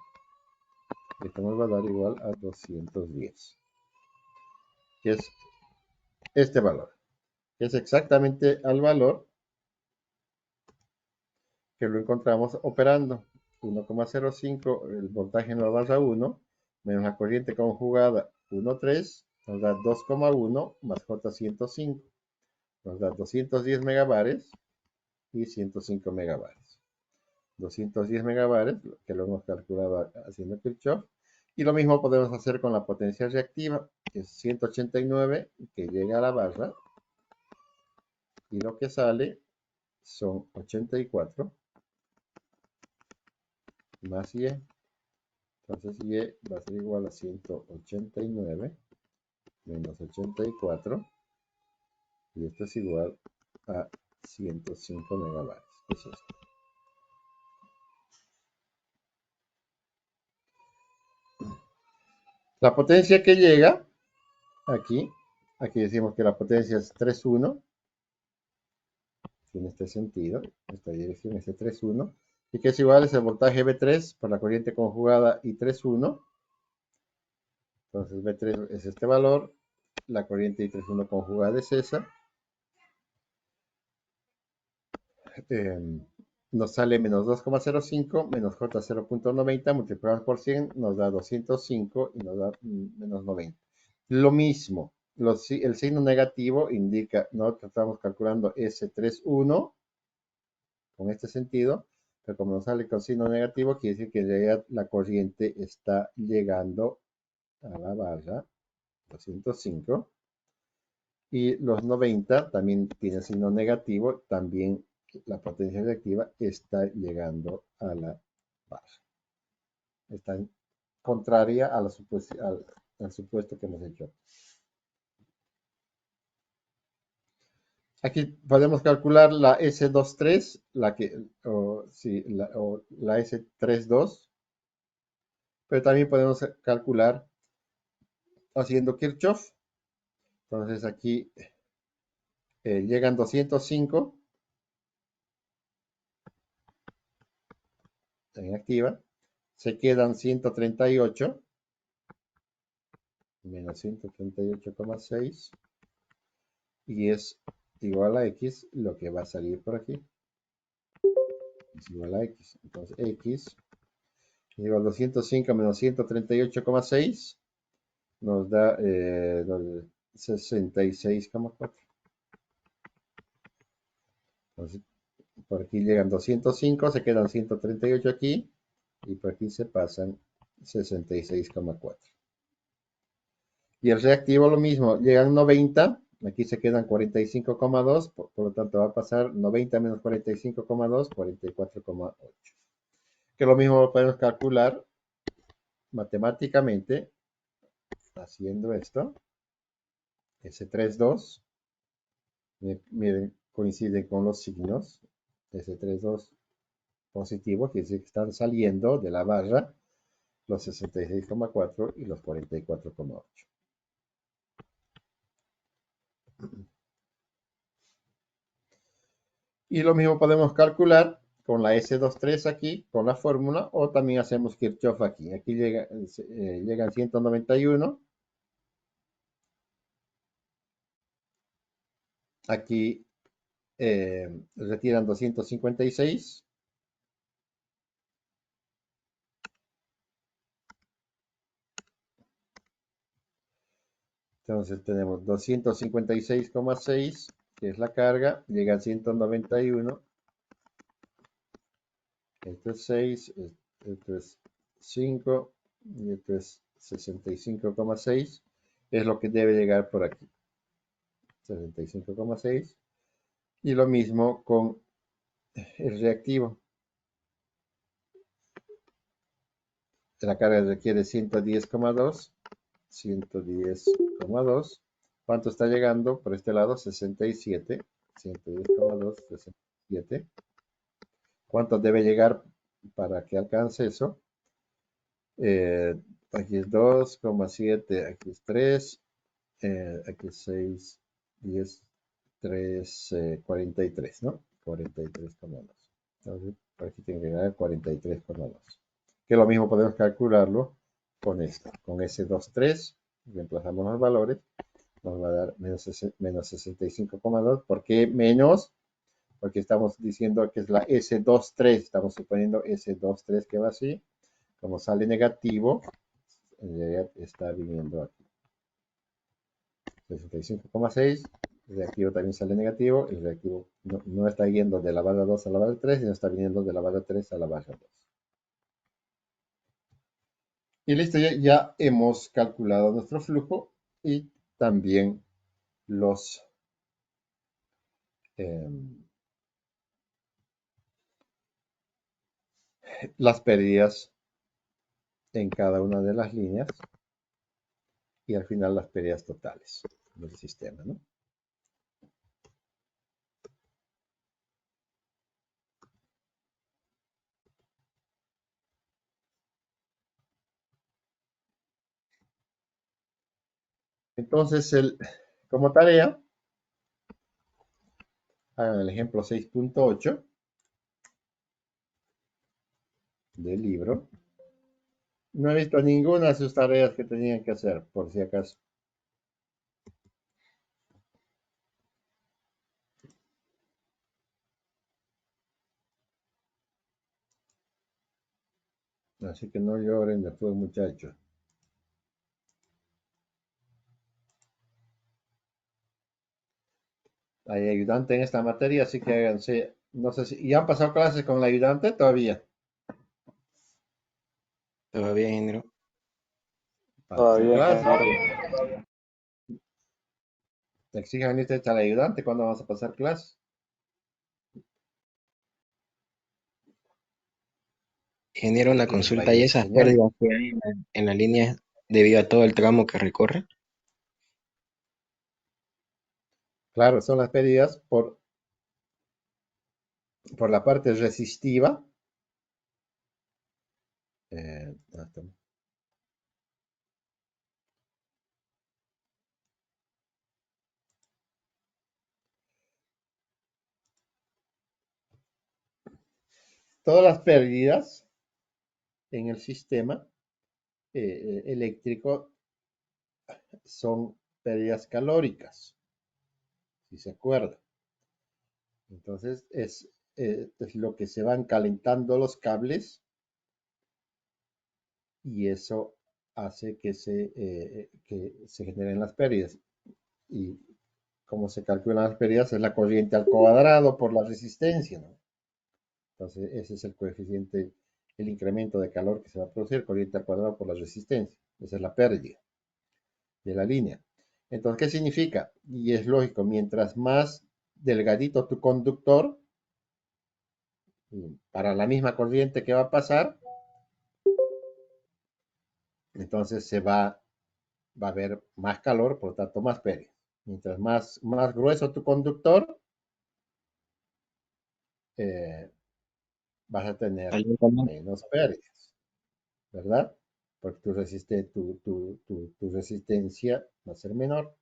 Esto nos va a dar igual a 210. Que es este valor. Que es exactamente al valor que lo encontramos operando. 1,05 el voltaje en la barra 1 menos la corriente conjugada 1,3 nos da 2,1 más J105. Nos da 210 megabares y 105 megabares. 210 megabares, que lo hemos calculado haciendo Kirchhoff. Y lo mismo podemos hacer con la potencia reactiva, que es 189, que llega a la barra. Y lo que sale son 84 más Y. Entonces Y va a ser igual a 189 menos 84. Y esto es igual a 105 megabares. Eso es. La potencia que llega aquí decimos que la potencia es 3,1. En este sentido, esta dirección es 3,1. Y que es igual es el voltaje V3 por la corriente conjugada y 3,1. Entonces V3 es este valor. La corriente I3,1 conjugada es esa. Nos sale menos 2,05 menos J 0,90 multiplicamos por 100 nos da 205 y nos da menos 90. Lo mismo, el signo negativo indica, nosotros estamos calculando S31 con este sentido, pero como nos sale con signo negativo, quiere decir que la corriente está llegando a la barra 205. Y los 90 también tiene signo negativo, también la potencia reactiva está llegando a la barra. Está contraria a al supuesto que hemos hecho. Aquí podemos calcular la S23, o la S32, pero también podemos calcular haciendo Kirchhoff. Entonces aquí llegan 205 en activa, se quedan 138 menos 138,6 y es igual a X, lo que va a salir por aquí. Es igual a X. Entonces X es igual a 205 menos 138,6 nos da 66,4. Entonces, por aquí llegan 205, se quedan 138 aquí y por aquí se pasan 66,4. Y el reactivo lo mismo, llegan 90, aquí se quedan 45,2, por lo tanto va a pasar 90 menos 45,2, 44,8. Que lo mismo lo podemos calcular matemáticamente haciendo esto. S32, miren, coinciden con los signos. S32 positivo, quiere decir que están saliendo de la barra los 66,4 y los 44,8. Y lo mismo podemos calcular con la S23 aquí, con la fórmula, o también hacemos Kirchhoff aquí. Aquí llegan 191. Aquí retiran 256. Entonces tenemos 256,6, que es la carga, llegan 191. Esto es 6, esto es 5 y esto es 65,6. Es lo que debe llegar por aquí. 65,6. Y lo mismo con el reactivo. La carga requiere 110,2. 110,2. ¿Cuánto está llegando por este lado? 67. 110,2, 67. ¿Cuánto debe llegar para que alcance eso? Aquí es 2,7, aquí es 3, aquí es 6, 10, 3, 43, ¿no? 43,2. Entonces, por aquí tiene que llegar 43,2. Que lo mismo podemos calcularlo con esto, con ese 2,3, reemplazamos los valores, nos va a dar menos 65,2. ¿Por qué menos? Porque estamos diciendo que es la S23, estamos suponiendo S23 que va así. Como sale negativo, en realidad está viniendo aquí. 65,6, el reactivo también sale negativo, el reactivo no está yendo de la barra 2 a la barra 3, sino está viniendo de la barra 3 a la barra 2. Y listo, ya hemos calculado nuestro flujo y también las pérdidas en cada una de las líneas y al final las pérdidas totales del sistema, ¿no? Entonces, como tarea, hagan el ejemplo 6.8 del libro. No he visto ninguna de sus tareas que tenían que hacer, por si acaso. Así que no lloren después, muchachos. Hay ayudante en esta materia, así que háganse, no sé si, ¿ya han pasado clases con el ayudante todavía? Todavía, ingeniero. Para pasar Todavía, clases, ingeniero. te exigen venirte al ayudante cuando vas a pasar clases. Ingeniero, una Y les va a consulta. ir ¿Y esas enseñando. pérdidas que hay en la línea debido a todo el tramo que recorre? Claro, son las pérdidas por la parte resistiva. Eh, Todas las pérdidas en el sistema eléctrico son pérdidas calóricas, si se acuerda. Entonces es lo que se van calentando los cables y eso hace que se generen las pérdidas. Y cómo se calculan las pérdidas es la corriente al cuadrado por la resistencia, ¿no? Entonces ese es el coeficiente, el incremento de calor que se va a producir, corriente al cuadrado por la resistencia. Esa es la pérdida de la línea. Entonces, ¿qué significa? Y es lógico, mientras más delgadito tu conductor, para la misma corriente que va a pasar, entonces va a haber más calor, por lo tanto más pérdida. Mientras más grueso tu conductor, eh, vas a tener Calienta más. menos pérdidas, ¿verdad? Porque tu resistencia va a ser menor.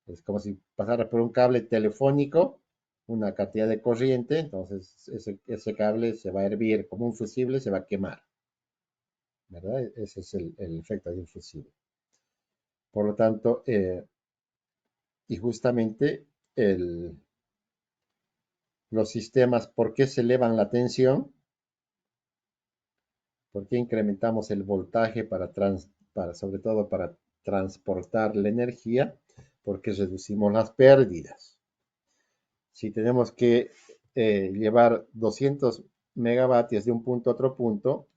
Es como si pasara por un cable telefónico una cantidad de corriente, entonces ese cable se va a hervir como un fusible, se va a quemar, ¿verdad? Ese es el efecto de un fusible. Por lo tanto, y justamente los sistemas, ¿por qué se elevan la tensión? ¿Por qué incrementamos el voltaje sobre todo para transportar la energía? Porque reducimos las pérdidas. Si tenemos que llevar 200 megavatios de un punto a otro punto,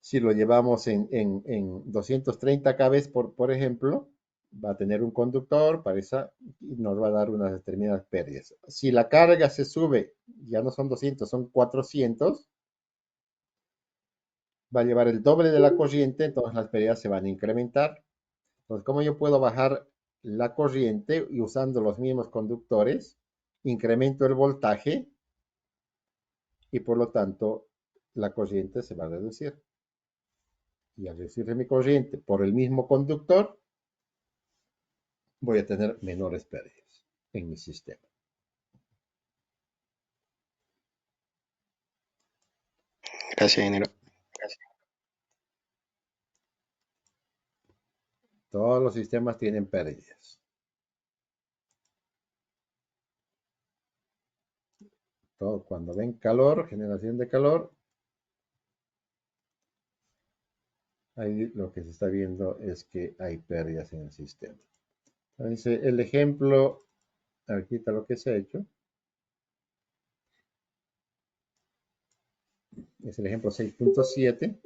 si lo llevamos en 230 kV, por ejemplo, va a tener un conductor para esa y nos va a dar unas determinadas pérdidas. Si la carga se sube, ya no son 200, son 400, va a llevar el doble de la corriente, entonces las pérdidas se van a incrementar. Entonces, ¿cómo yo puedo bajar la corriente y usando los mismos conductores? Incremento el voltaje y por lo tanto la corriente se va a reducir. Y al reducir mi corriente por el mismo conductor, voy a tener menores pérdidas en mi sistema. Gracias, ingeniero. Todos los sistemas tienen pérdidas. Cuando ven calor, generación de calor, ahí lo que se está viendo es que hay pérdidas en el sistema. Entonces, el ejemplo, aquí está lo que se ha hecho, es el ejemplo 6.7.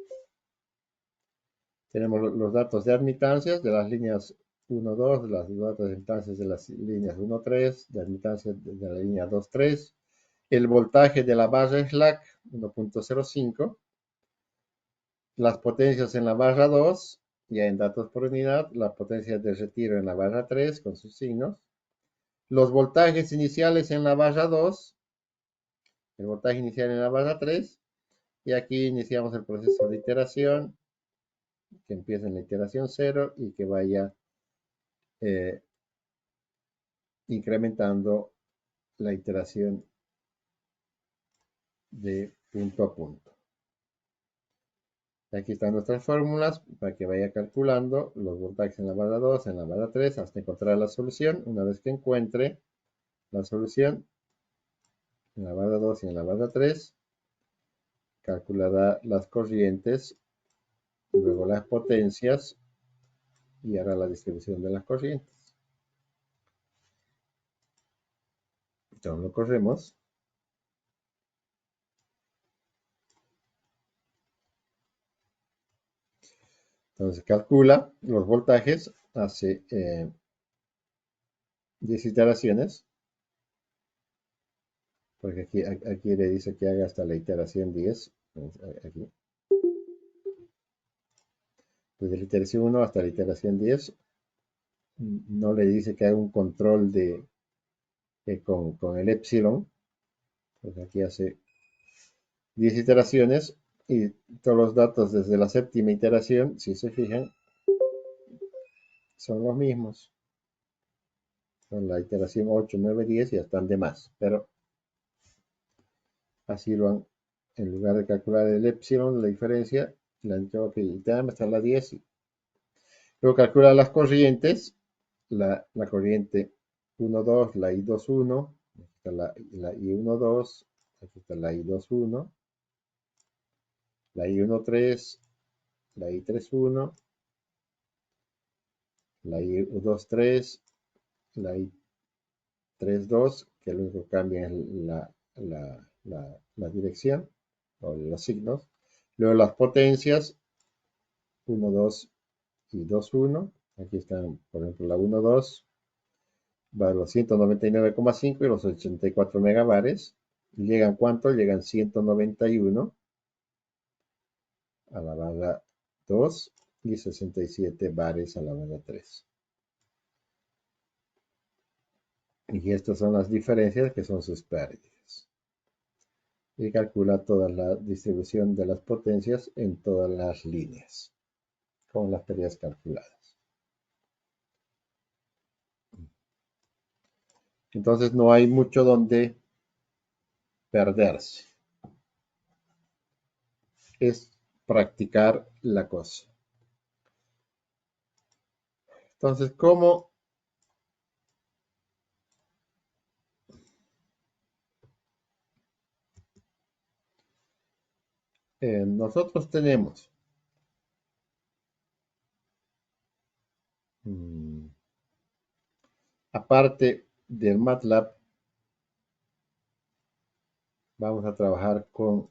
Tenemos los datos de admitancias de las líneas 1, 2, los datos de admitancias de las líneas 1, 3, de admitancias de la línea 2, 3, el voltaje de la barra slack 1.05, las potencias en la barra 2, ya en datos por unidad, la potencia de retiro en la barra 3 con sus signos, los voltajes iniciales en la barra 2, el voltaje inicial en la barra 3, y aquí iniciamos el proceso de iteración, que empieza en la iteración 0 y que vaya eh, incrementando la iteración de punto a punto. Aquí están nuestras fórmulas para que vaya calculando los voltajes en la barra 2, en la barra 3, hasta encontrar la solución. Una vez que encuentre la solución en la barra 2 y en la barra 3, calculará las corrientes, luego las potencias y hará la distribución de las corrientes. Entonces lo corremos. Entonces calcula los voltajes, hace 10 iteraciones, porque aquí le dice que haga hasta la iteración 10. Aquí. Desde la iteración 1 hasta la iteración 10, no le dice que haga un control con el epsilon, pues aquí hace 10 iteraciones y todos los datos desde la séptima iteración, si se fijan, son los mismos. Son la iteración 8, 9, 10 y están de más, pero así lo han, en lugar de calcular el epsilon, la diferencia, la han dicho, ok, hasta la 10. Luego calcula las corrientes, la corriente 1, 2, la I2, 1, aquí está la I1, 2, aquí está la I2, 1, la I1, 3, la I3, 1, la I2, 3, la I3, 2, que lo único que cambia es la dirección o los signos. Luego las potencias 1, 2 y 2, 1. Aquí están, por ejemplo, la 1, 2 va a los 199,5 y los 84 megabares. ¿Llegan cuánto? Llegan 191 a la barra 2 y 67 bares a la barra 3. Y estas son las diferencias que son sus pérdidas. Y calcula toda la distribución de las potencias en todas las líneas con las pérdidas calculadas. Entonces no hay mucho donde perderse. Es practicar la cosa. Entonces, ¿cómo nosotros tenemos aparte del MATLAB, vamos a trabajar con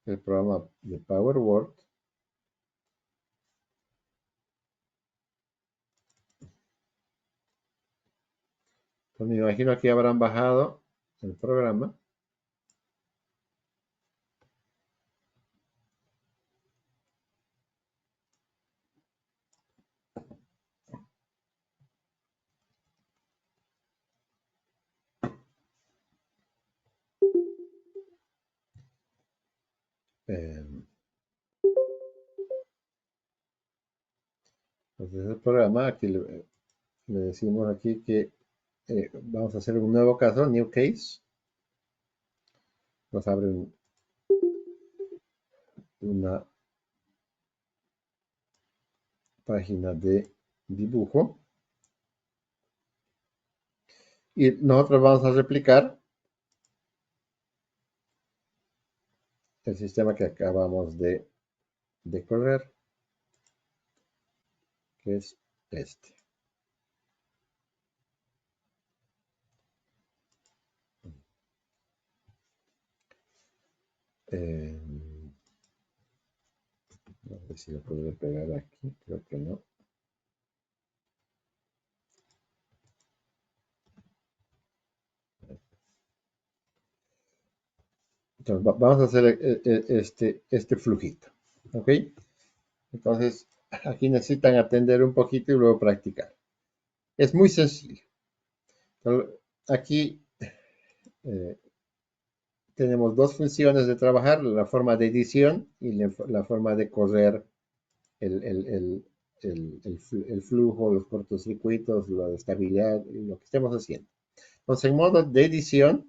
el programa de PowerWord. Pues me imagino que habrán bajado el programa. Entonces el programa, aquí le decimos aquí que vamos a hacer un nuevo caso, new case. Nos abre una página de dibujo. Y nosotros vamos a replicar el sistema que acabamos de correr, que es este. No sé si lo podré pegar aquí, creo que no. Entonces, vamos a hacer este flujito, ¿ok? Entonces, aquí necesitan atender un poquito y luego practicar. Es muy sencillo. Entonces, aquí tenemos dos funciones de trabajar, la forma de edición y la forma de correr el flujo, los cortocircuitos, la estabilidad y lo que estemos haciendo. Entonces, en modo de edición,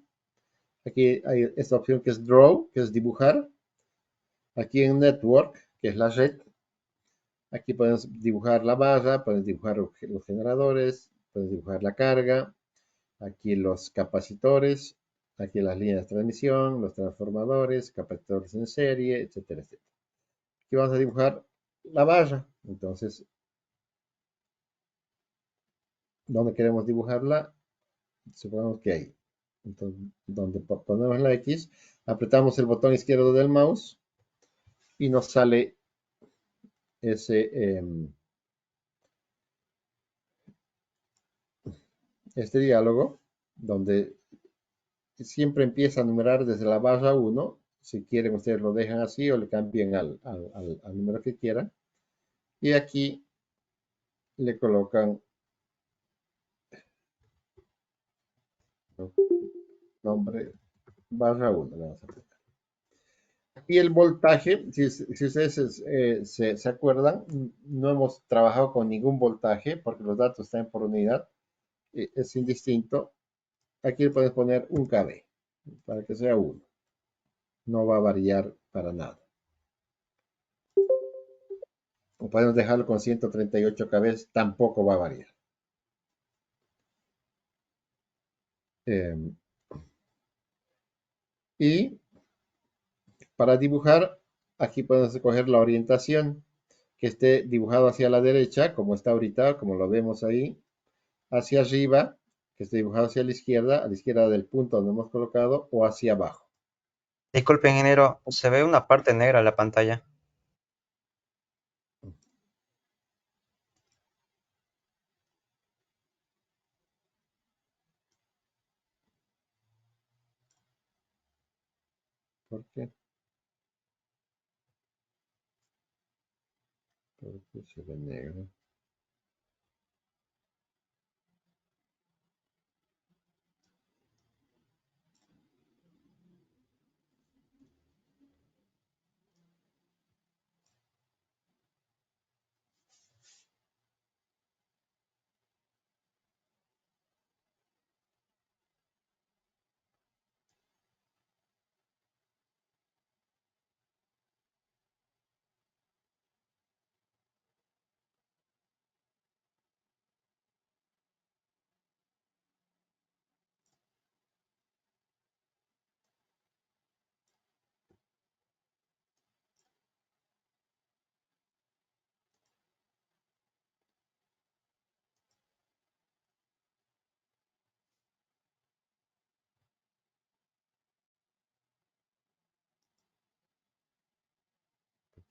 aquí hay esta opción que es Draw, que es dibujar. Aquí en Network, que es la red, aquí podemos dibujar la barra, podemos dibujar los generadores, podemos dibujar la carga, aquí los capacitores, aquí las líneas de transmisión, los transformadores, capacitores en serie, etcétera, etcétera. Aquí vamos a dibujar la barra. Entonces, ¿dónde queremos dibujarla? Supongamos que ahí. Entonces, donde ponemos la X, apretamos el botón izquierdo del mouse y nos sale ese, este diálogo donde siempre empieza a numerar desde la barra 1. Si quieren, ustedes lo dejan así o le cambian al número que quieran. Y aquí le colocan, ¿no?, nombre barra 1. Le vamos a poner. Y el voltaje, si ustedes se acuerdan, no hemos trabajado con ningún voltaje porque los datos están por unidad. Es indistinto. Aquí le puedes poner un kb para que sea 1. No va a variar para nada. O podemos dejarlo con 138 kb, tampoco va a variar. Y para dibujar, aquí podemos escoger la orientación, que esté dibujado hacia la derecha, como está ahorita, como lo vemos ahí, hacia arriba, que esté dibujado hacia a la izquierda del punto donde hemos colocado, o hacia abajo. Disculpe, ingeniero, se ve una parte negra en la pantalla. ¿Por qué? Porque se ve negro.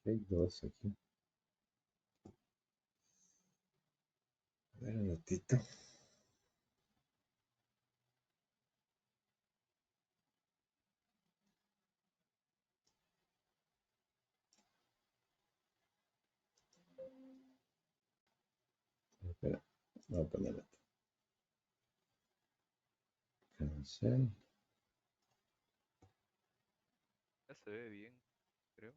Hay dos aquí. A ver un ratito. Espera, vamos a ponerlo. Cancel. Ya se ve bien, creo.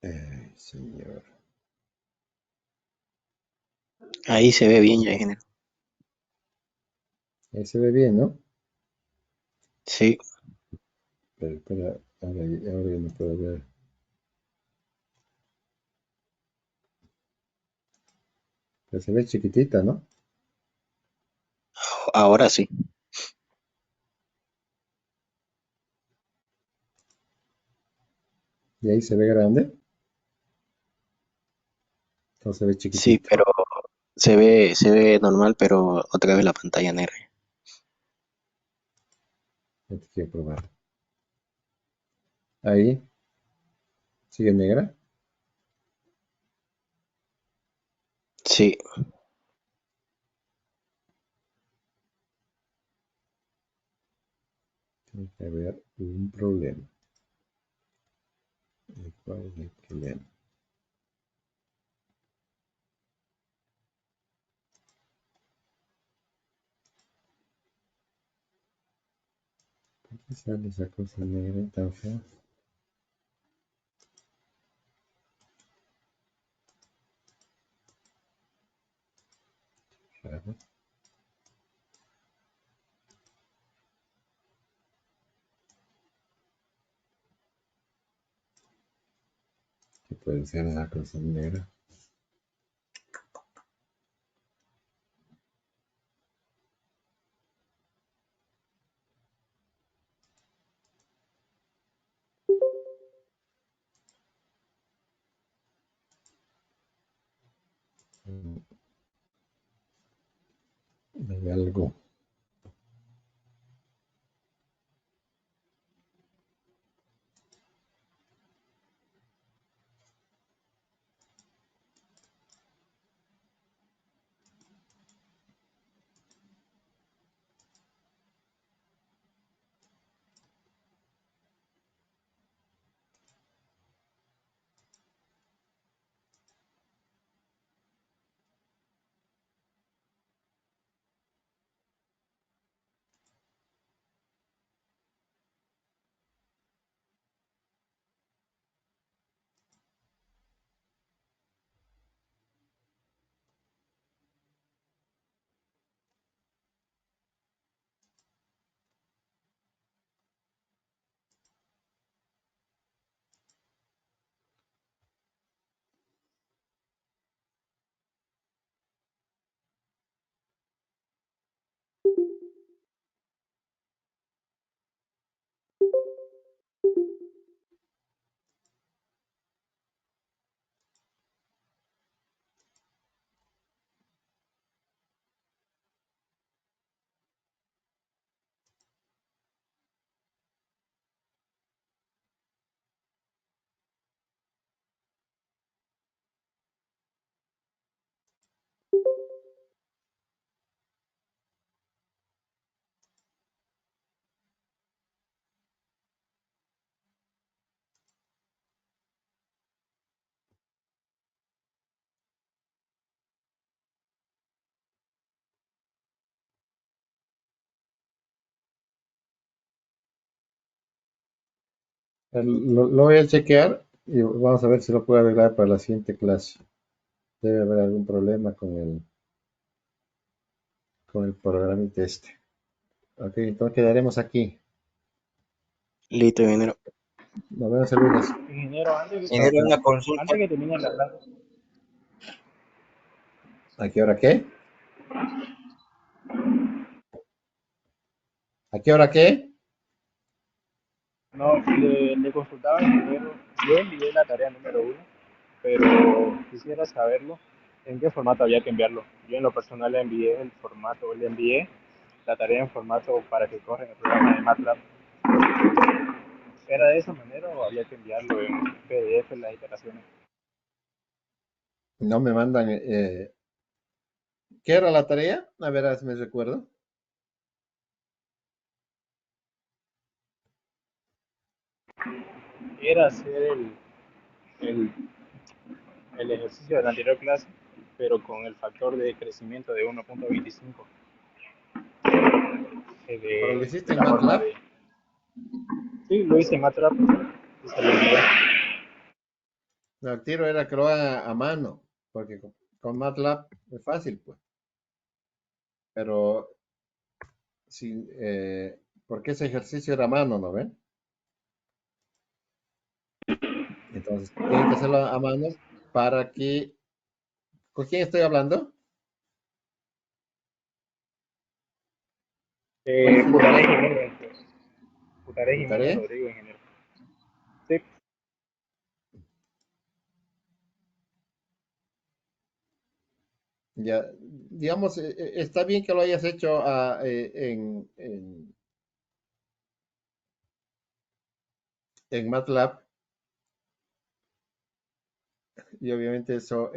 Ay, señor. Ahí se ve bien ya, ingeniero. Ahí se ve bien, ¿no? Sí, Pero espera, ahora ya no puedo ver. Pero se ve chiquitita, ¿no? ahora sí. Y ahí se ve grande. Entonces se ve Sí, chiquitito. pero se ve normal, pero otra vez la pantalla negra. Este quiero probar. Ahí. ¿Sigue negra? Sí, Tiene que haber un problema. ¿Cuál es el problema? ¿Por qué sale esa cosa negra tan fea? Raro. ¿Qué puede ser esa cosa negra? de algo. Lo voy a chequear y vamos a ver si lo puedo arreglar para la siguiente clase. Debe haber algún problema con el programita este. Ok, entonces quedaremos aquí. Listo, ingeniero. Nos vemos el lunes. Ingeniero, Chao, Ingeniero, chao. una consulta. antes que termine la clase, ¿A qué hora qué? ¿A qué hora qué? no, le consultaba al ingeniero, yo envié la tarea número 1, pero quisiera saberlo en qué formato había que enviarlo. Yo en lo personal le envié la tarea en formato para que corra en el programa de MATLAB. ¿Era de esa manera o había que enviarlo en PDF las iteraciones? No me mandan. ¿Qué era la tarea? A ver, si me recuerdo. Era hacer el, el ejercicio de la anterior clase, pero con el factor de crecimiento de 1.25 Pero lo de hiciste en la forma MATLAB. de... Sí, lo hice en MATLAB y se lo envié. No, el tiro era que lo haga a mano, porque con MATLAB es fácil, pues. Pero sí, porque ese ejercicio era a mano, ¿no ven? Entonces, tienen que hacerlo a mano para que... ¿Con quién estoy hablando? ¿Cuál es su Putaré nombre? Jiménez, Putaré Jiménez ¿Putaré? Rodrigo, ingeniero. Sí, Ya, digamos, está bien que lo hayas hecho en MATLAB y obviamente eso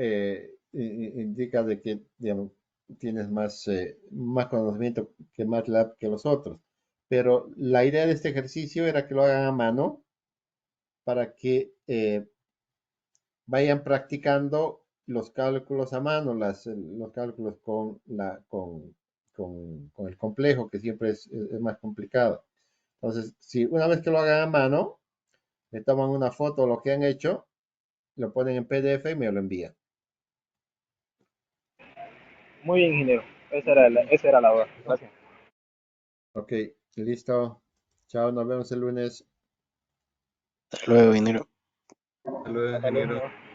indica de que, digamos, tienes más conocimiento que MATLAB que los otros. Pero la idea de este ejercicio era que lo hagan a mano para que vayan practicando los cálculos a mano, los cálculos con el complejo, que siempre es más complicado. Entonces, si una vez que lo hagan a mano, le toman una foto de lo que han hecho, lo ponen en PDF y me lo envían. muy bien, ingeniero. Esa era la hora. Gracias. Ok, listo. Chao, nos vemos el lunes. Hasta luego, ingeniero. Hasta luego, Hasta luego, ingeniero. ingeniero.